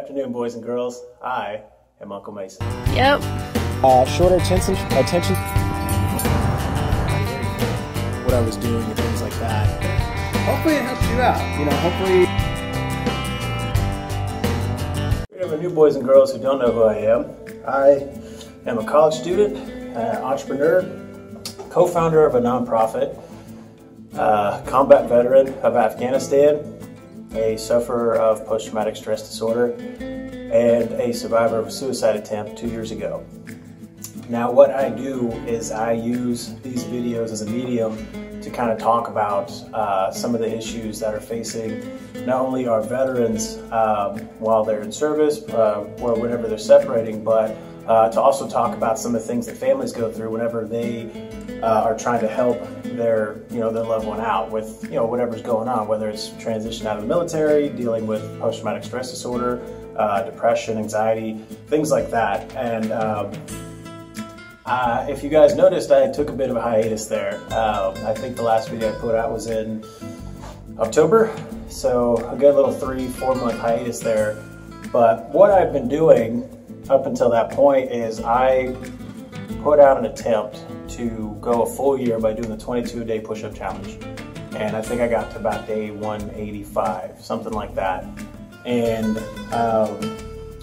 afternoon, boys and girls. I am Uncle Mason. Yep. Shorter attention, what I was doing and things like that. Hopefully it helps you out, you know, hopefully. We have a new boys and girls who don't know who I am. I am a college student, entrepreneur, co-founder of a nonprofit, combat veteran of Afghanistan, a sufferer of post-traumatic stress disorder, and a survivor of a suicide attempt 2 years ago. Now what I do is I use these videos as a medium to kind of talk about some of the issues that are facing not only our veterans while they're in service or whenever they're separating, but to also talk about some of the things that families go through whenever they are trying to help their loved one out with whatever's going on, whether it's transition out of the military, dealing with post-traumatic stress disorder, depression, anxiety, things like that. And if you guys noticed, I took a bit of a hiatus there. I think the last video I put out was in October, so a good little 3-4 month hiatus there. But what I've been doing up until that point is I put out an attempt to go a full year by doing the 22-day push-up challenge. And I think I got to about day 185, something like that. And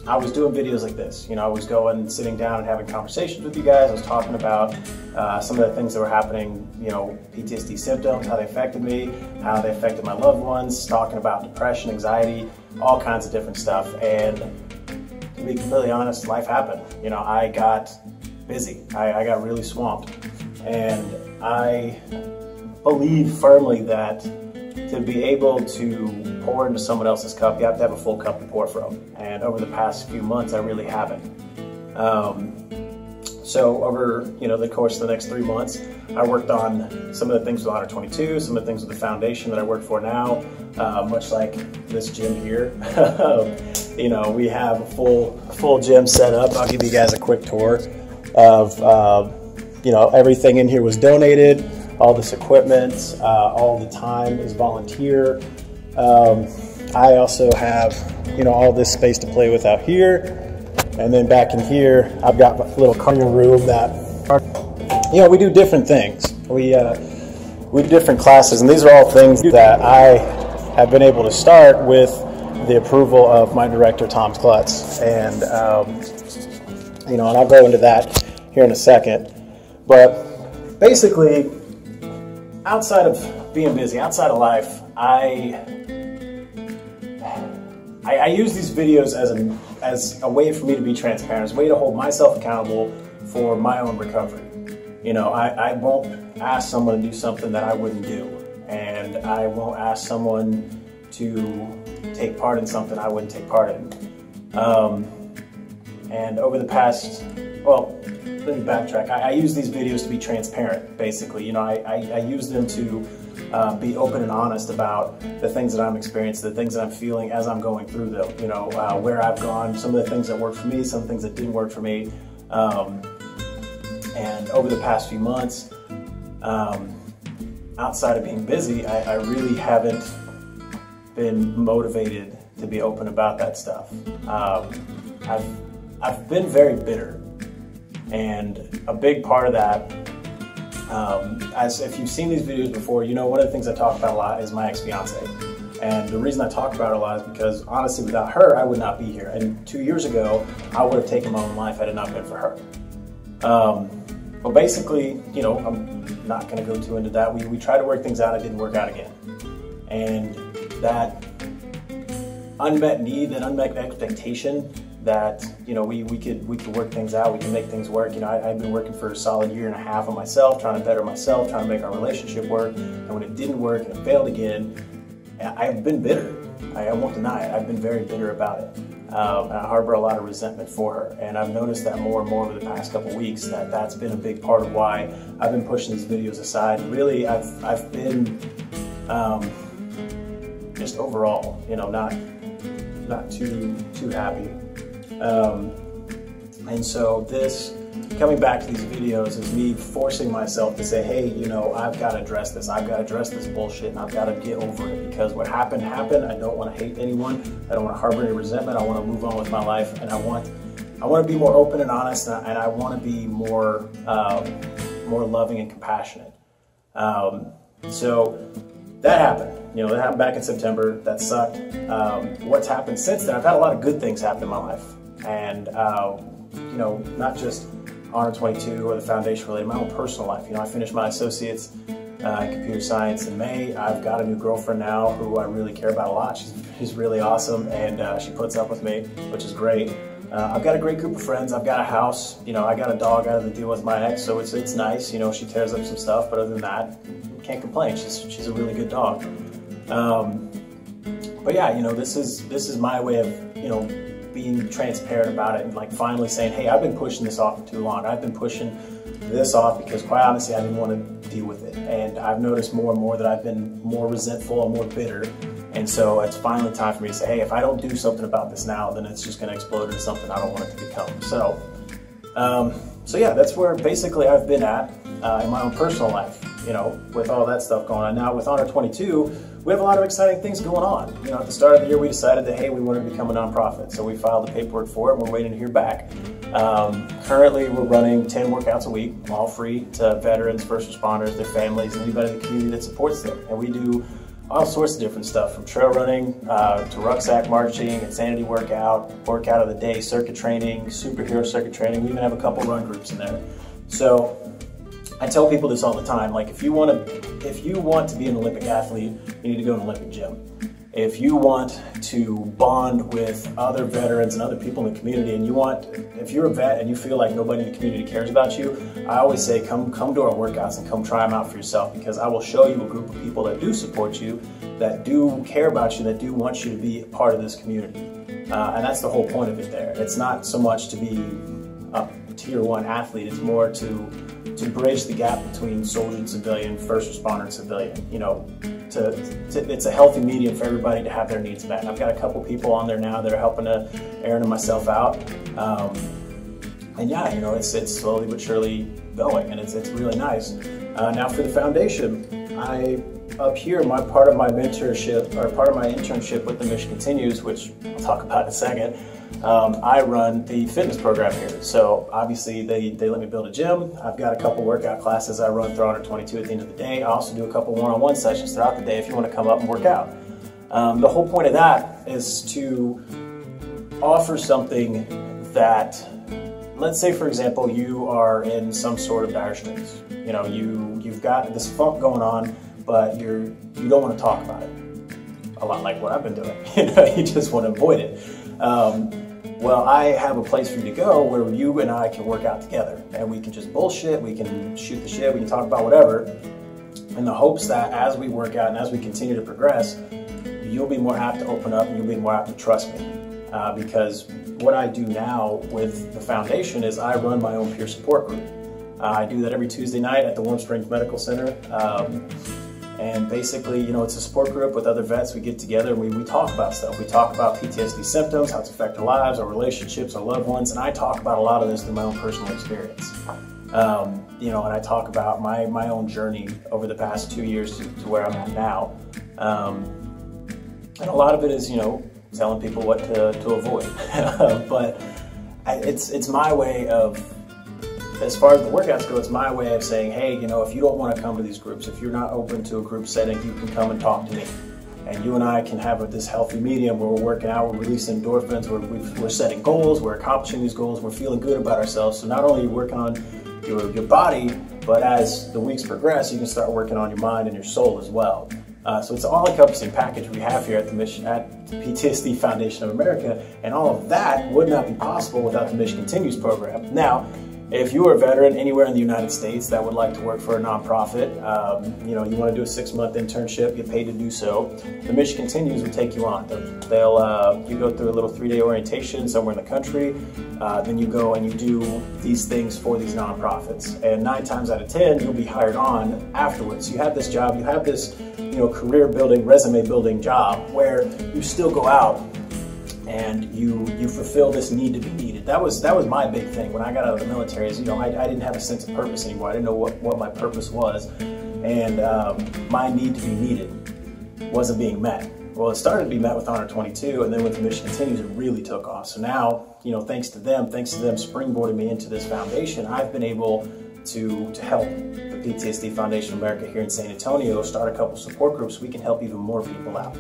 I was doing videos like this. I was going, sitting down and having conversations with you guys. I was talking about some of the things that were happening, PTSD symptoms, how they affected me, how they affected my loved ones, talking about depression, anxiety, all kinds of different stuff. And to be completely honest, life happened. I got busy. I got really swamped. And I believe firmly that to be able to pour into someone else's cup, you have to have a full cup to pour from. And over the past few months, I really haven't. So over the course of the next 3 months, I worked on some of the things with Honor 22, some of the things with the foundation that I work for now, much like this gym here. We have a full gym set up. I'll give you guys a quick tour of everything in here was donated. All this equipment, all the time is volunteer. I also have, all this space to play with out here. And then back in here, I've got a little cardio room that, we do different things. We do different classes, and these are all things that I have been able to start with the approval of my director, Tom Klutz. And, and I'll go into that here in a second. But basically, outside of being busy, outside of life, I use these videos as a way for me to be transparent, as a way to hold myself accountable for my own recovery. I won't ask someone to do something that I wouldn't do, and I won't ask someone to take part in something I wouldn't take part in. And over the past, let me backtrack. I use these videos to be transparent, basically. I use them to be open and honest about the things that I'm experiencing, the things that I'm feeling as I'm going through them, where I've gone, some of the things that worked for me, some things that didn't work for me. And over the past few months, outside of being busy, I really haven't been motivated to be open about that stuff. I've been very bitter. And a big part of that, as if you've seen these videos before, one of the things I talk about a lot is my ex-fiance. And the reason I talk about her a lot is because, honestly, without her, I would not be here. And 2 years ago, I would have taken my own life had it not been for her. But basically, I'm not going to go too into that. We tried to work things out. It didn't work out again. And that unmet need, that unmet expectation, that we could work things out, we can make things work. I've been working for a solid 1.5 years on myself, trying to better myself, trying to make our relationship work. And when it didn't work and it failed again, I've been bitter. I won't deny it. I've been very bitter about it. And I harbor a lot of resentment for her. And I've noticed that more and more over the past couple weeks, that's been a big part of why I've been pushing these videos aside. Really, I've been just overall, not too happy. And so this coming back to these videos is me forcing myself to say, hey, you know, I've got to address this. I've got to address this bullshit, and I've got to get over it, because what happened, happened. I don't want to hate anyone. I don't want to harbor any resentment. I want to move on with my life, and I want to be more open and honest, and I want to be more loving and compassionate. So that happened. You know, that happened back in September. That sucked. What's happened since then? I've had a lot of good things happen in my life, and you know, not just Honor 22 or the foundation related, my own personal life. You know, I finished my associates in computer science in May. I've got a new girlfriend now who I really care about a lot. She's really awesome, and she puts up with me, which is great. I've got a great group of friends. I've got a house. You know, I got a dog out of the deal with my ex, so it's nice. You know, she tears up some stuff, but other than that, can't complain. She's a really good dog. But yeah, you know, this is my way of, you know, being transparent about it, and like finally saying, hey, I've been pushing this off for too long. I've been pushing this off because, quite honestly, I didn't want to deal with it. And I've noticed more and more that I've been more resentful and more bitter. And so it's finally time for me to say, hey, if I don't do something about this now, then it's just going to explode into something I don't want it to become. So, so yeah, that's where basically I've been at in my own personal life, you know, with all that stuff going on. Now with Honor 22, we have a lot of exciting things going on. You know, at the start of the year, we decided that, hey, we want to become a nonprofit. So we filed the paperwork for it, and we're waiting to hear back. Currently, we're running 10 workouts a week, all free to veterans, first responders, their families, and anybody in the community that supports them. And we do all sorts of different stuff, from trail running to rucksack marching, insanity workout of the day, circuit training, superhero circuit training. We even have a couple run groups in there. So I tell people this all the time, like if you want to be an Olympic athlete, you need to go to an Olympic gym. If you want to bond with other veterans and other people in the community, and if you're a vet and you feel like nobody in the community cares about you, I always say come to our workouts and come try them out for yourself, because I will show you a group of people that do support you, that do care about you, that do want you to be a part of this community. And that's the whole point of it there. It's not so much to be a tier 1 athlete, it's more to bridge the gap between soldier and civilian, first responder and civilian. You know, it's a healthy medium for everybody to have their needs met. I've got a couple people on there now that are helping Erin and myself out. And yeah, you know, it's slowly but surely going, and it's really nice. Now for the foundation, up here, part of my mentorship, or part of my internship with the Mission Continues, which I'll talk about in a second, I run the fitness program here. So obviously they let me build a gym. I've got a couple workout classes I run through Honor 22 at the end of the day. I also do a couple one-on-one sessions throughout the day if you want to come up and work out. The whole point of that is to offer something that, let's say for example, you are in some sort of dire straits. You know, you've got this funk going on, but you don't want to talk about it. A lot like what I've been doing. You know, you just want to avoid it. Well, I have a place for you to go where you and I can work out together, and we can just bullshit, we can shoot the shit, we can talk about whatever, in the hopes that as we work out and as we continue to progress, you'll be more apt to open up and you'll be more apt to trust me. Because what I do now with the foundation is I run my own peer support group. I do that every Tuesday night at the Warm Springs Medical Center. And basically, you know, it's a support group with other vets. We get together and we talk about stuff. We talk about PTSD symptoms, how it's affected our lives, our relationships, our loved ones, and I talk about a lot of this through my own personal experience. You know, and I talk about my own journey over the past 2 years to where I'm at now. And a lot of it is, you know, telling people what to avoid. But it's my way of, as far as the workouts go, it's my way of saying, hey, you know, if you don't want to come to these groups, if you're not open to a group setting, you can come and talk to me. And you and I can have this healthy medium where we're working out, we're releasing endorphins, we're setting goals, we're accomplishing these goals, we're feeling good about ourselves. So not only are you working on your body, but as the weeks progress, you can start working on your mind and your soul as well. So it's an all-encompassing package we have here at the PTSD Foundation of America, and all of that would not be possible without the Mission Continues program. Now, if you are a veteran anywhere in the United States that would like to work for a nonprofit, you know, you want to do a 6-month internship, get paid to do so, the Mission Continues will take you on. You go through a little 3-day orientation somewhere in the country, then you go and you do these things for these nonprofits. And 9 times out of 10, you'll be hired on afterwards. You have this job, you have this, you know, career building, resume building job where you still go out and you fulfill this need to be needed. That was my big thing when I got out of the military. Is, you know, I didn't have a sense of purpose anymore. I didn't know what my purpose was, and my need to be needed wasn't being met. Well, it started to be met with Honor 22, and then with the Mission Continues, it really took off. So now, you know, thanks to them springboarding me into this foundation, I've been able to help the PTSD Foundation of America here in San Antonio start a couple support groups so we can help even more people out,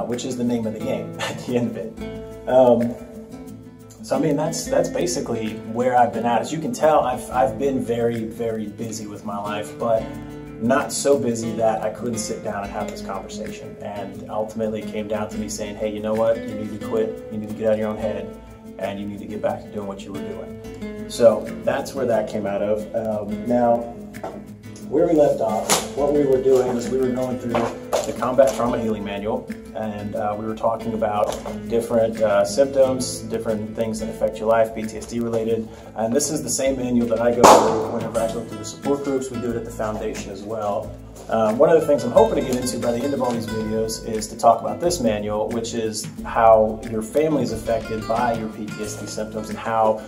which is the name of the game at the end of it. So I mean, that's basically where I've been at. As you can tell, I've been very, very busy with my life, but not so busy that I couldn't sit down and have this conversation. And ultimately it came down to me saying, hey, you know what? You need to quit. You need to get out of your own head, and you need to get back to doing what you were doing. So that's where that came out of. Now, where we left off, what we were doing was we were going through the Combat Trauma Healing Manual, and we were talking about different symptoms, different things that affect your life, PTSD related. And this is the same manual that I go through whenever I go through the support groups. We do it at the foundation as well. One of the things I'm hoping to get into by the end of all these videos is to talk about this manual, which is how your family is affected by your PTSD symptoms, and how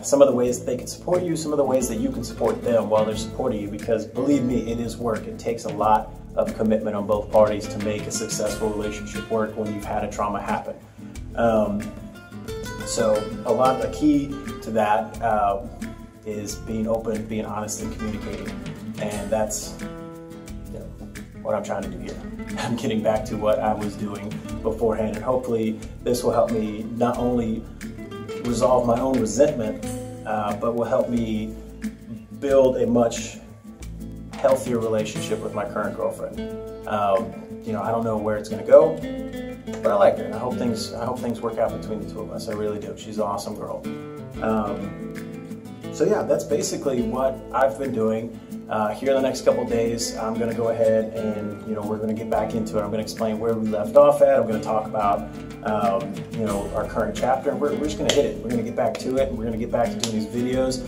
some of the ways that they can support you, some of the ways that you can support them while they're supporting you, because believe me, it is work. It takes a lot of commitment on both parties to make a successful relationship work when you've had a trauma happen. So a key to that is being open, being honest, and communicating. And that's what I'm trying to do here. I'm getting back to what I was doing beforehand, and hopefully this will help me not only resolve my own resentment, but will help me build a much healthier relationship with my current girlfriend. You know, I don't know where it's going to go, but I like her, and I hope things work out between the two of us. I really do. She's an awesome girl. So yeah, that's basically what I've been doing. Here in the next couple of days, I'm going to go ahead and, you know, we're going to get back into it. I'm going to explain where we left off at. I'm going to talk about, you know, our current chapter, and we're just going to hit it. We're going to get back to it, and we're going to get back to doing these videos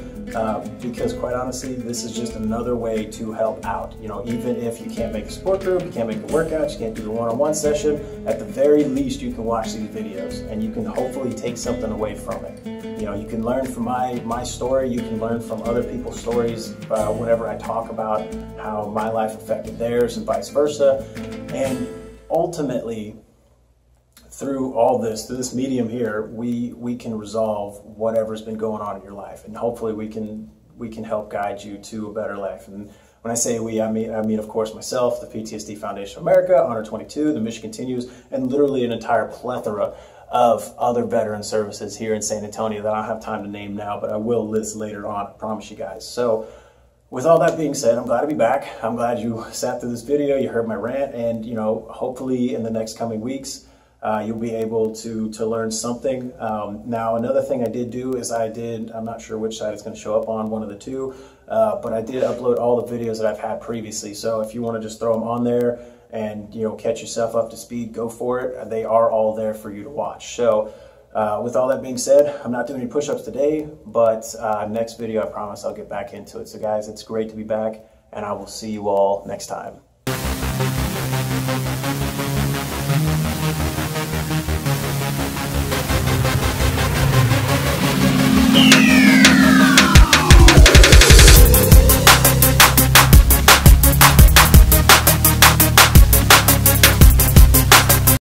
because, quite honestly, this is just another way to help out. You know, even if you can't make a support group, you can't make a workout, you can't do the one-on-one session, at the very least, you can watch these videos, and you can hopefully take something away from it. You know, you can learn from my story, you can learn from other people's stories whenever I talk about how my life affected theirs and vice versa. And ultimately, through all this, through this medium here, we can resolve whatever's been going on in your life. And hopefully we can help guide you to a better life. And when I say we, I mean of course myself, the PTSD Foundation of America, Honor 22, the Mission Continues, and literally an entire plethora of other veteran services here in San Antonio that I don't have time to name now, but I will list later on, I promise you guys. So with all that being said, I'm glad to be back. I'm glad you sat through this video, you heard my rant, and you know, hopefully in the next coming weeks, you'll be able to learn something. Now, another thing I did do is I'm not sure which side it's going to show up on, one of the two, but I did upload all the videos that I've had previously. So if you want to just throw them on there and, you know, catch yourself up to speed, go for it. They are all there for you to watch. So with all that being said, I'm not doing any push-ups today, but next video, I promise I'll get back into it. So guys, it's great to be back, and I will see you all next time.